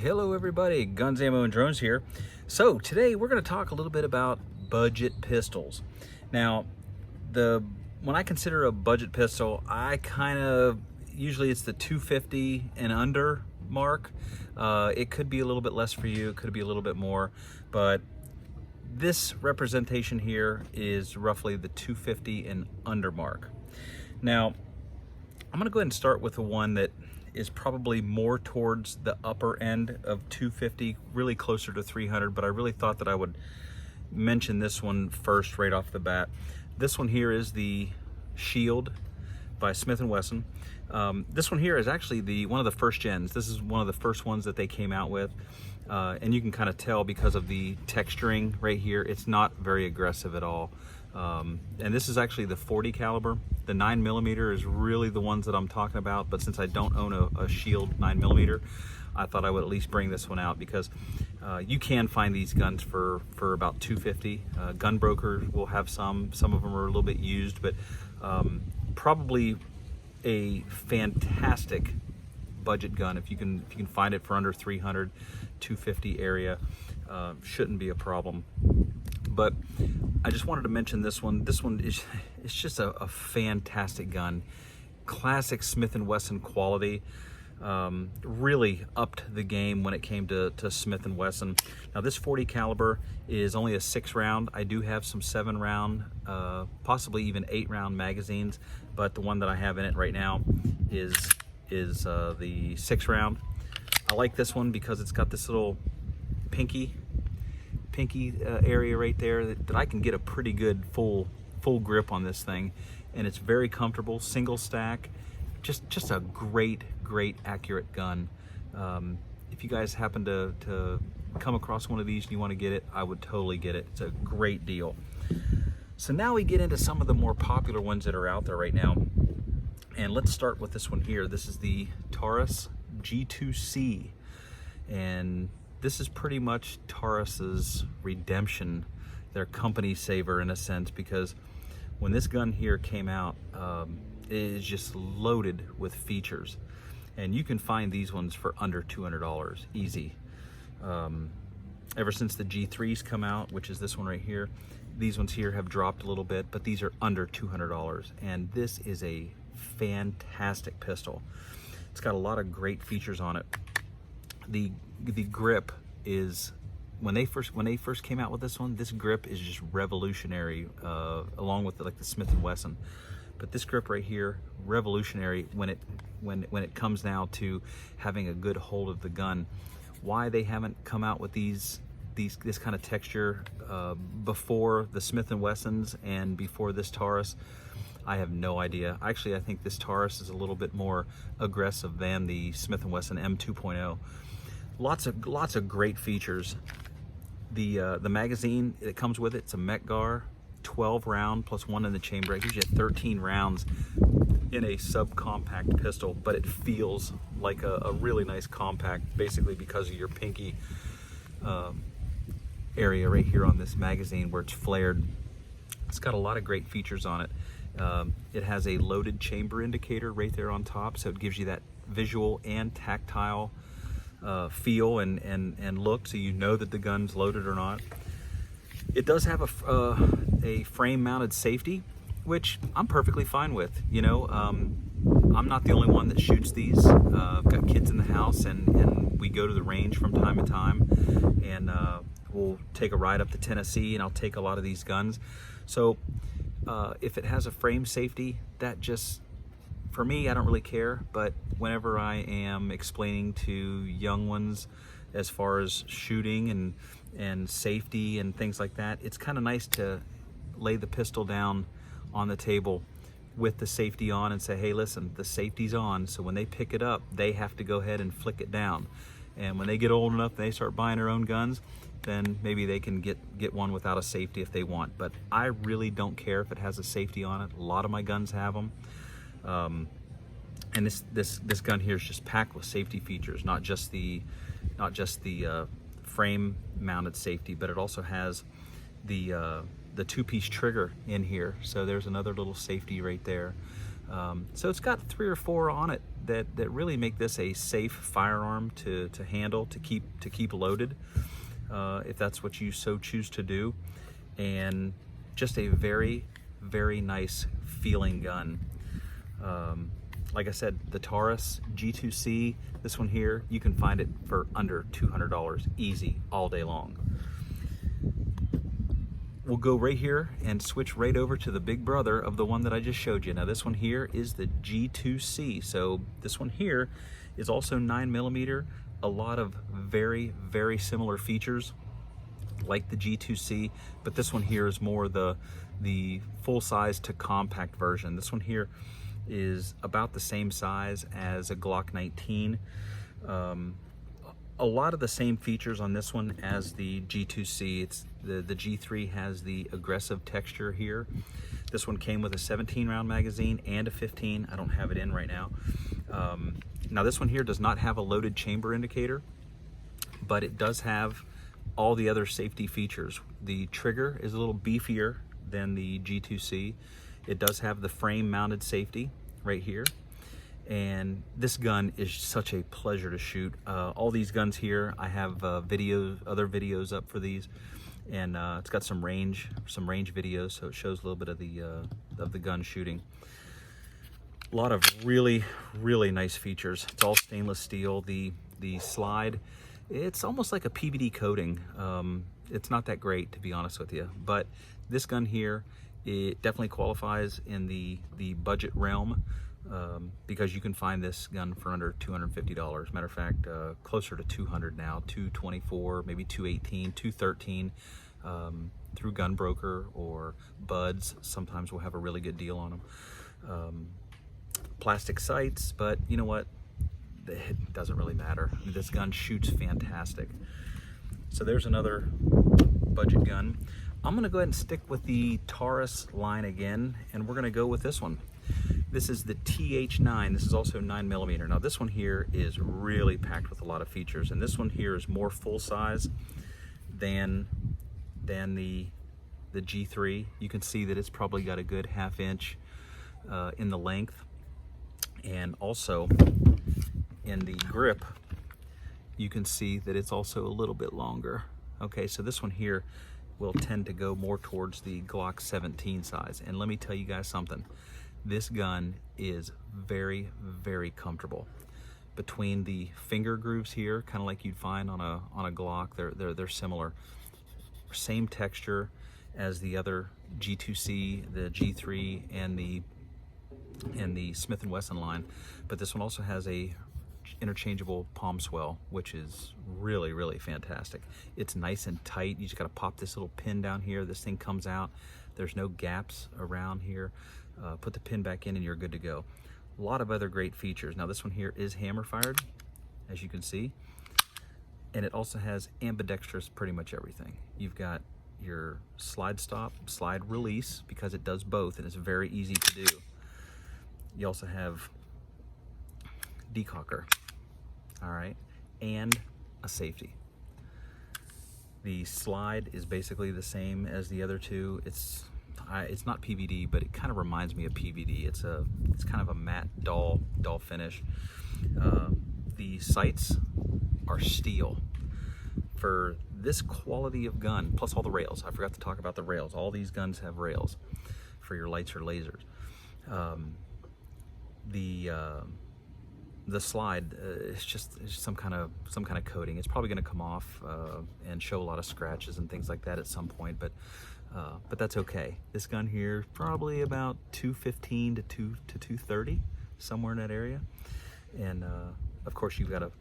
Hello everybody, Guns, Ammo, and Drones here. So today we're going to talk a little bit about budget pistols. Now, when I consider a budget pistol, I usually it's the 250 and under mark. It could be a little bit less for you, it could be a little bit more, but this representation here is roughly the 250 and under mark. Now, I'm going to go ahead and start with the one that is probably more towards the upper end of 250, really closer to 300, but I really thought that I would mention this one first right off the bat. This one here is the Shield by Smith & Wesson. This one here is actually one of the first gens. This is one of the first ones that they came out with, and you can kind of tell because of the texturing right here, it's not very aggressive at all. And this is actually the 40 caliber. The 9mm is really the ones that I'm talking about, but since I don't own a Shield 9mm, I thought I would at least bring this one out because you can find these guns for about $250. Gun brokers will have some of them are a little bit used, but probably a fantastic budget gun if you can find it for under 300, 250 area. Shouldn't be a problem. But I just wanted to mention this one. This one is just a fantastic gun. Classic Smith & Wesson quality. Really upped the game when it came to Smith & Wesson. Now this 40 caliber is only a 6-round. I do have some 7-round, possibly even 8-round magazines, but the one that I have in it right now is the 6-round. I like this one because it's got this little pinky area right there that I can get a pretty good full grip on this thing, and it's very comfortable, single stack, just a great accurate gun. If you guys happen to come across one of these and you want to get it, I would totally get it. It's a great deal. So now we get into some of the more popular ones that are out there right now, and let's start with this one here. This is the Taurus G2C, and this is pretty much Taurus's redemption, their company saver in a sense, because when this gun here came out, it is just loaded with features, and you can find these ones for under $200 easy. Ever since the G3s come out, which is this one right here, these ones here have dropped a little bit, but these are under $200, and this is a fantastic pistol. It's got a lot of great features on it. The grip is, when they first came out with this one, this grip is just revolutionary, along with like the Smith & Wesson. But this grip right here, revolutionary when it comes now to having a good hold of the gun. Why they haven't come out with this kind of texture before the Smith & Wessons and before this Taurus, I have no idea. Actually, I think this Taurus is a little bit more aggressive than the Smith & Wesson M2.0. Lots of great features. The magazine that comes with it's a Metgar 12-round plus 1 in the chamber. It gives you 13 rounds in a subcompact pistol, but it feels like a really nice compact, basically because of your pinky area right here on this magazine where it's flared. It's got a lot of great features on it. It has a loaded chamber indicator right there on top, so it gives you that visual and tactile feel and look, so you know that the gun's loaded or not. It does have a frame mounted safety, which I'm perfectly fine with. You know, I'm not the only one that shoots these. I've got kids in the house, and we go to the range from time to time, and we'll take a ride up to Tennessee, and I'll take a lot of these guns. So if it has a frame safety, that just, for me, I don't really care, but whenever I am explaining to young ones as far as shooting and safety and things like that, it's kind of nice to lay the pistol down on the table with the safety on and say, hey, listen, the safety's on, so when they pick it up, they have to go ahead and flick it down. And when they get old enough and they start buying their own guns, then maybe they can get one without a safety if they want. But I really don't care if it has a safety on it. A lot of my guns have them. And this gun here is just packed with safety features, not just the frame mounted safety, but it also has the 2-piece trigger in here. So there's another little safety right there. So it's got 3 or 4 on it that really make this a safe firearm to handle, to keep loaded, if that's what you so choose to do. And just a very, very nice feeling gun. Like I said, the Taurus G2C, this one here, you can find it for under $200 easy all day long. We'll go right here and switch right over to the big brother of the one that I just showed you. Now this one here is the G2C. So this one here is also 9mm, a lot of very, very similar features like the G2C, but this one here is more the full size to compact version. This one here is about the same size as a Glock 19. A lot of the same features on this one as the G2C. It's the G3 has the aggressive texture here. This one came with a 17-round magazine and a 15. I don't have it in right now. Now this one here does not have a loaded chamber indicator, but it does have all the other safety features. The trigger is a little beefier than the G2C. It does have the frame mounted safety right here. And this gun is such a pleasure to shoot. All these guns here, I have other videos up for these, and it's got some range videos, so it shows a little bit of the gun shooting. A lot of really, really nice features. It's all stainless steel. The slide, it's almost like a PVD coating. It's not that great, to be honest with you, but this gun here, it definitely qualifies in the budget realm. Because you can find this gun for under $250. Matter of fact, closer to 200 now, 224, maybe 218, 213, through Gun Broker or Buds. Sometimes we'll have a really good deal on them. Plastic sights, but you know what? It doesn't really matter. I mean, this gun shoots fantastic. So there's another budget gun. I'm gonna go ahead and stick with the Taurus line again, and we're gonna go with this one. This is the TH9. This is also 9mm. Now this one here is really packed with a lot of features, and this one here is more full size than the G3. You can see that it's probably got a good 1/2 inch in the length, and also in the grip you can see that it's also a little bit longer. Okay, so this one here will tend to go more towards the Glock 17 size, and let me tell you guys something. This gun is very, very comfortable. Between the finger grooves here, kind of like you'd find on a Glock, they're similar. Same texture as the other G2C, the G3, and the Smith&Wesson line, but this one also has a interchangeable palm swell, which is really, really fantastic. It's nice and tight. You just got to pop this little pin down here. This thing comes out. There's no gaps around here. Put the pin back in and you're good to go. A lot of other great features. Now this one here is hammer fired, as you can see, and it also has ambidextrous pretty much everything. You've got your slide stop, slide release, because it does both and it's very easy to do. You also have decocker, all right, and a safety. The slide is basically the same as the other two. It's not PVD, but it kind of reminds me of PVD. It's kind of a matte dull finish. The sights are steel. For this quality of gun, plus all the rails. I forgot to talk about the rails. All these guns have rails for your lights or lasers. The slide is just some kind of coating. It's probably going to come off and show a lot of scratches and things like that at some point, but that's okay. This gun here probably about 215 to 230, somewhere in that area. And of course you've got to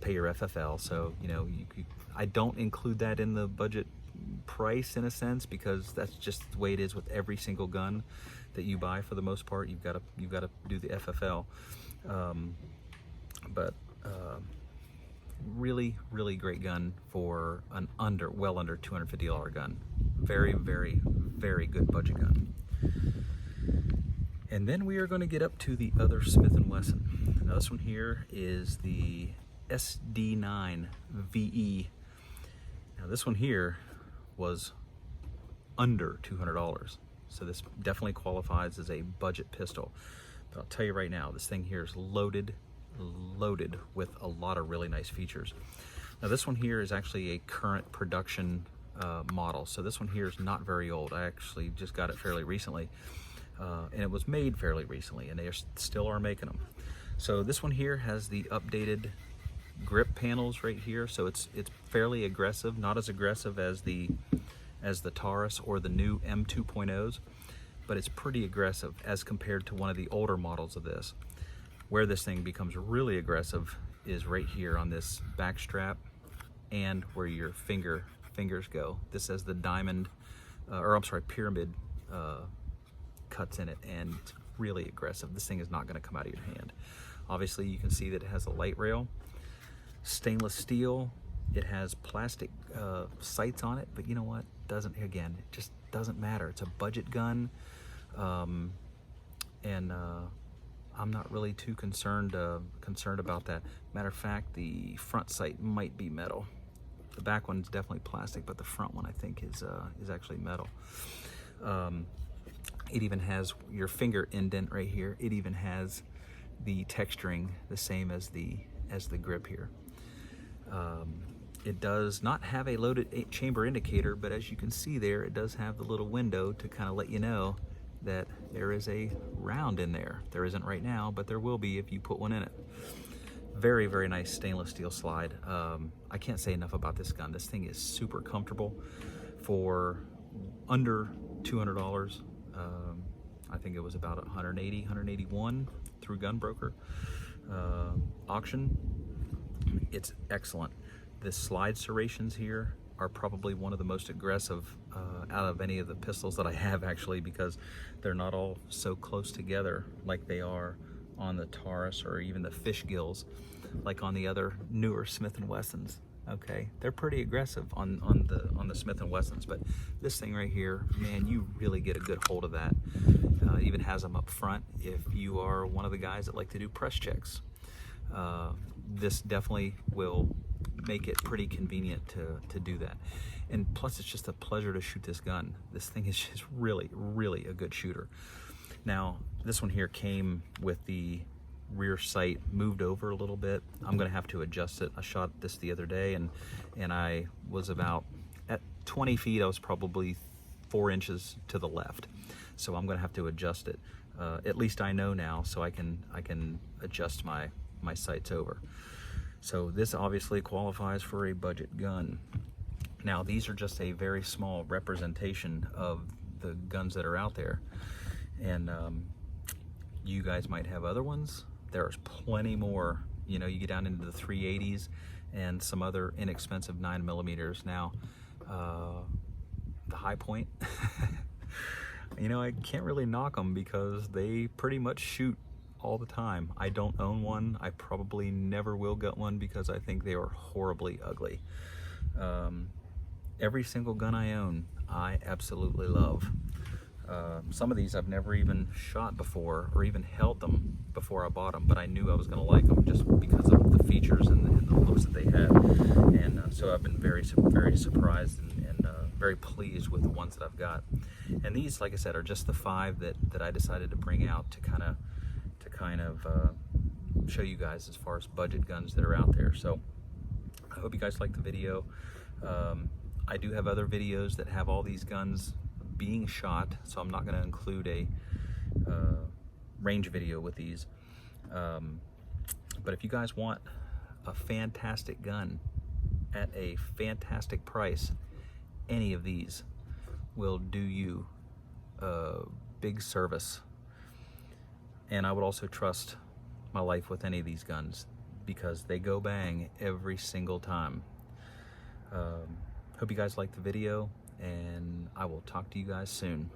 pay your FFL. So you know I don't include that in the budget price in a sense, because that's just the way it is with every single gun that you buy. For the most part, you've got to do the FFL. Really, really great gun for an well under $250 gun. Very, very, very good budget gun. And then we are going to get up to the other Smith & Wesson. Now this one here is the SD9 VE. Now this one here was under $200. So this definitely qualifies as a budget pistol. But I'll tell you right now, this thing here is loaded with a lot of really nice features. Now this one here is actually a current production model. So this one here is not very old. I actually just got it fairly recently. And it was made fairly recently, and they still are making them. So this one here has the updated grip panels right here. So it's fairly aggressive, not as aggressive as the Taurus or the new M2.0s, but it's pretty aggressive as compared to one of the older models of this. Where this thing becomes really aggressive is right here on this back strap and where your fingers go. This has the diamond, pyramid cuts in it, and it's really aggressive. This thing is not going to come out of your hand. Obviously you can see that it has a light rail, stainless steel. It has plastic sights on it, but you know what? It just doesn't matter. It's a budget gun, and I'm not really too concerned about that. Matter of fact, the front sight might be metal. The back one's definitely plastic, but the front one I think is actually metal. It even has your finger indent right here. It even has the texturing the same as the grip here. It does not have a loaded chamber indicator, but as you can see there, it does have the little window to kind of let you know that there is a round in there. There isn't right now, but there will be if you put one in it. Very, very nice stainless steel slide. I can't say enough about this gun. This thing is super comfortable for under $200. I think it was about 180, 181 through Gunbroker auction. It's excellent. The slide serrations here are probably one of the most aggressive out of any of the pistols that I have, actually, because they're not all so close together like they are on the Taurus or even the fish gills like on the other newer Smith & Wessons. Okay, they're pretty aggressive on the Smith & Wessons, but this thing right here, man, you really get a good hold of that. It even has them up front if you are one of the guys that like to do press checks. This definitely will make it pretty convenient to do that. And plus, it's just a pleasure to shoot this gun. This thing is just really, really a good shooter. Now, this one here came with the rear sight moved over a little bit. I'm gonna have to adjust it. I shot this the other day, and I was about at 20 feet. I was probably 4 inches to the left, so I'm gonna have to adjust it. At least I know now, so I can adjust my sights over. So this obviously qualifies for a budget gun. Now, these are just a very small representation of the guns that are out there, and you guys might have other ones. There's plenty more. You know, you get down into the 380s and some other inexpensive 9mm. Now, the High Point, you know, I can't really knock them because they pretty much shoot all the time. I don't own one. I probably never will get one because I think they are horribly ugly. Every single gun I own, I absolutely love. Some of these I've never even shot before or even held them before I bought them, but I knew I was going to like them just because of the features and the looks that they had. And so I've been very, very surprised and very pleased with the ones that I've got. And these, like I said, are just the 5 that I decided to bring out to kind of show you guys as far as budget guns that are out there. So I hope you guys liked the video. I do have other videos that have all these guns being shot, so I'm not going to include a range video with these. But if you guys want a fantastic gun at a fantastic price, any of these will do you a big service. And I would also trust my life with any of these guns because they go bang every single time. Hope you guys liked the video, and I will talk to you guys soon.